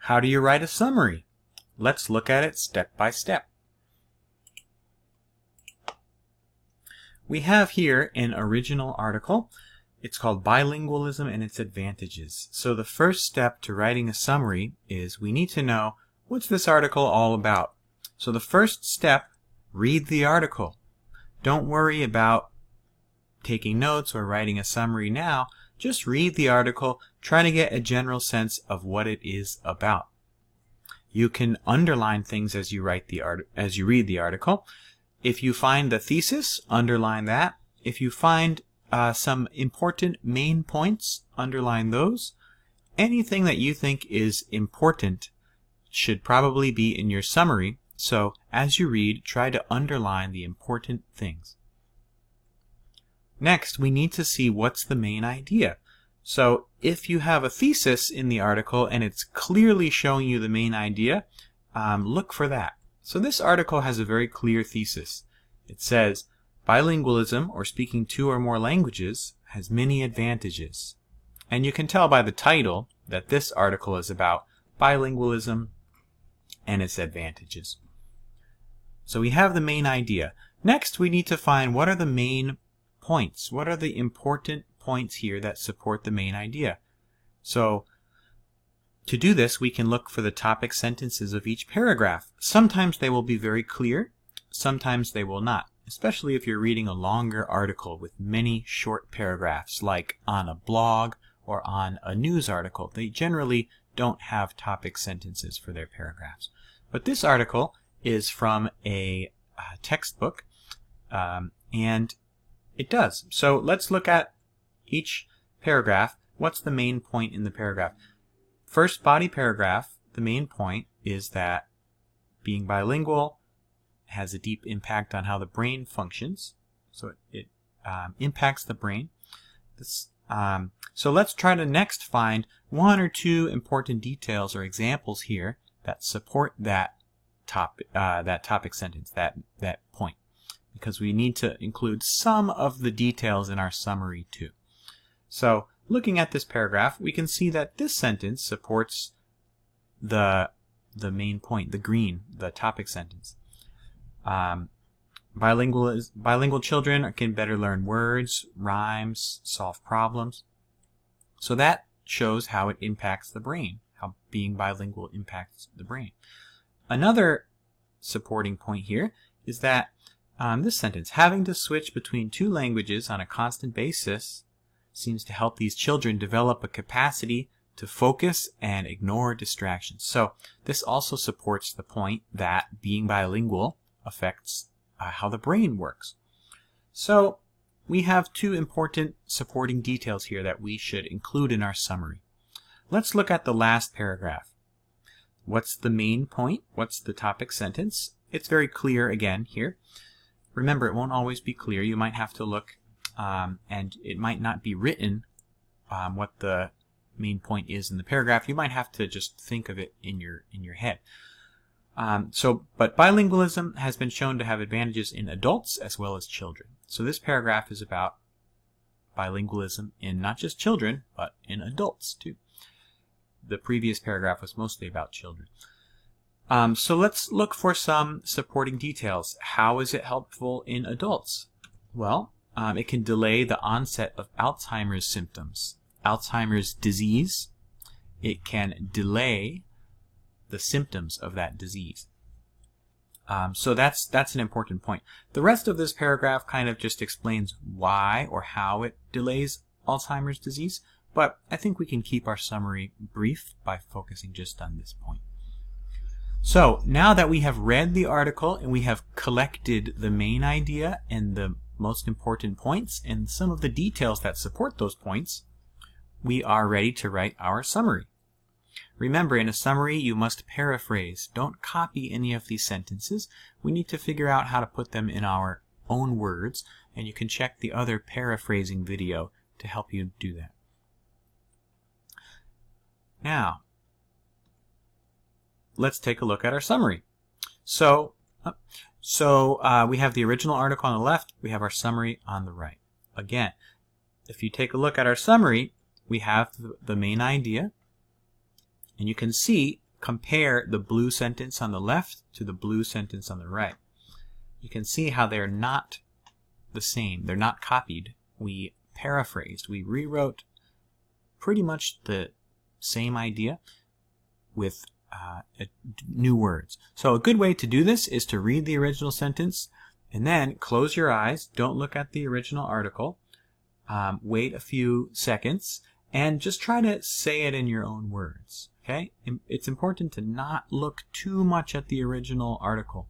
How do you write a summary? Let's look at it step by step. We have here an original article. It's called Bilingualism and Its Advantages. So the first step to writing a summary is we need to know, what's this article all about? So the first step, read the article. Don't worry about taking notes or writing a summary now. Just read the article, try to get a general sense of what it is about. You can underline things as you read the article. If you find the thesis, underline that. If you find some important main points, underline those. Anything that you think is important should probably be in your summary. So as you read, try to underline the important things. Next, we need to see what's the main idea. So if you have a thesis in the article and it's clearly showing you the main idea, look for that. So this article has a very clear thesis. It says, bilingualism, or speaking two or more languages, has many advantages. And you can tell by the title that this article is about bilingualism and its advantages. So we have the main idea. Next, we need to find what are the main points. What are the important points here that support the main idea? So to do this, we can look for the topic sentences of each paragraph. Sometimes they will be very clear, sometimes they will not, especially if you're reading a longer article with many short paragraphs, like on a blog or on a news article. They generally don't have topic sentences for their paragraphs. But this article is from a textbook, and it does. So let's look at each paragraph. What's the main point in the paragraph? First body paragraph, the main point is that being bilingual has a deep impact on how the brain functions. So it impacts the brain. So let's try to next find one or two important details or examples here that support that topic sentence, that point, because we need to include some of the details in our summary too. So looking at this paragraph, we can see that this sentence supports the main point, the topic sentence. Bilingual children can better learn words, rhymes, solve problems. So that shows how it impacts the brain, how being bilingual impacts the brain. Another supporting point here is that this sentence, having to switch between two languages on a constant basis seems to help these children develop a capacity to focus and ignore distractions. So this also supports the point that being bilingual affects how the brain works. So we have two important supporting details here that we should include in our summary. Let's look at the last paragraph. What's the main point? What's the topic sentence? It's very clear again here. Remember, it won't always be clear. You might have to look, and it might not be written what the main point is in the paragraph. You might have to just think of it in your head. But bilingualism has been shown to have advantages in adults as well as children. So this paragraph is about bilingualism in not just children, but in adults too. The previous paragraph was mostly about children. So let's look for some supporting details. How is it helpful in adults? Well, it can delay the onset of Alzheimer's symptoms. Alzheimer's disease, it can delay the symptoms of that disease. So that's an important point. The rest of this paragraph kind of just explains why or how it delays Alzheimer's disease, but I think we can keep our summary brief by focusing just on this point. So now that we have read the article and we have collected the main idea and the most important points and some of the details that support those points, we are ready to write our summary. Remember, in a summary, you must paraphrase. Don't copy any of these sentences. We need to figure out how to put them in our own words, and you can check the other paraphrasing video to help you do that. Now, let's take a look at our summary. So we have the original article on the left. We have our summary on the right. Again, if you take a look at our summary, we have the main idea. And you can see compare the blue sentence on the left to the blue sentence on the right. You can see how they're not the same. They're not copied. We paraphrased. We rewrote pretty much the same idea with new words. So a good way to do this is to read the original sentence and then close your eyes. Don't look at the original article. Wait a few seconds and just try to say it in your own words. Okay? It's important to not look too much at the original article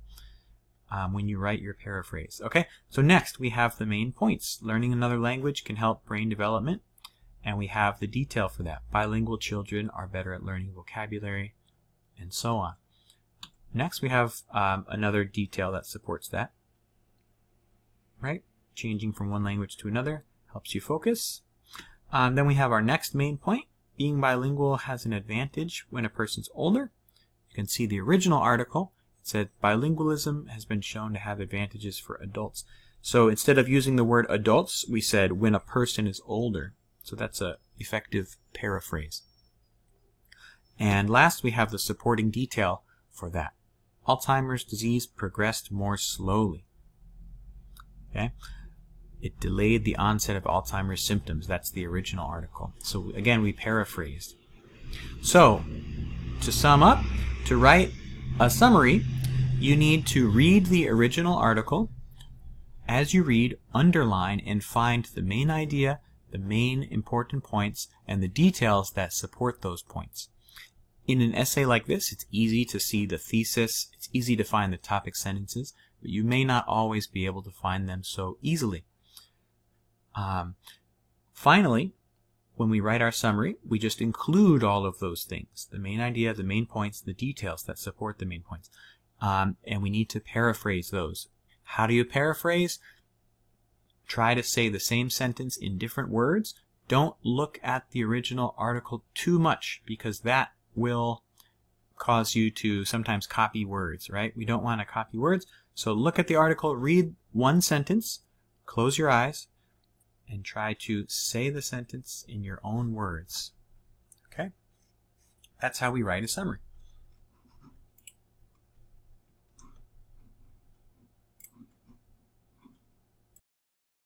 when you write your paraphrase. Okay? So next we have the main points. Learning another language can help brain development, and we have the detail for that. Bilingual children are better at learning vocabulary, and so on. Next we have another detail that supports that. Right? Changing from one language to another helps you focus. Then we have our next main point. Being bilingual has an advantage when a person's older. You can see the original article. It said bilingualism has been shown to have advantages for adults. So instead of using the word adults, we said when a person is older. So that's an effective paraphrase. And last, we have the supporting detail for that. Alzheimer's disease progressed more slowly. Okay? It delayed the onset of Alzheimer's symptoms. That's the original article. So again, we paraphrased. So, to sum up, to write a summary, you need to read the original article. As you read, underline and find the main idea, the main important points, and the details that support those points. In an essay like this, it's easy to see the thesis, it's easy to find the topic sentences, but you may not always be able to find them so easily. Finally, when we write our summary, we just include all of those things, the main idea, the main points, the details that support the main points. And we need to paraphrase those. How do you paraphrase? Try to say the same sentence in different words. Don't look at the original article too much, because that will cause you to sometimes copy words, right? We don't want to copy words. So look at the article, read one sentence, close your eyes, and try to say the sentence in your own words. Okay? That's how we write a summary.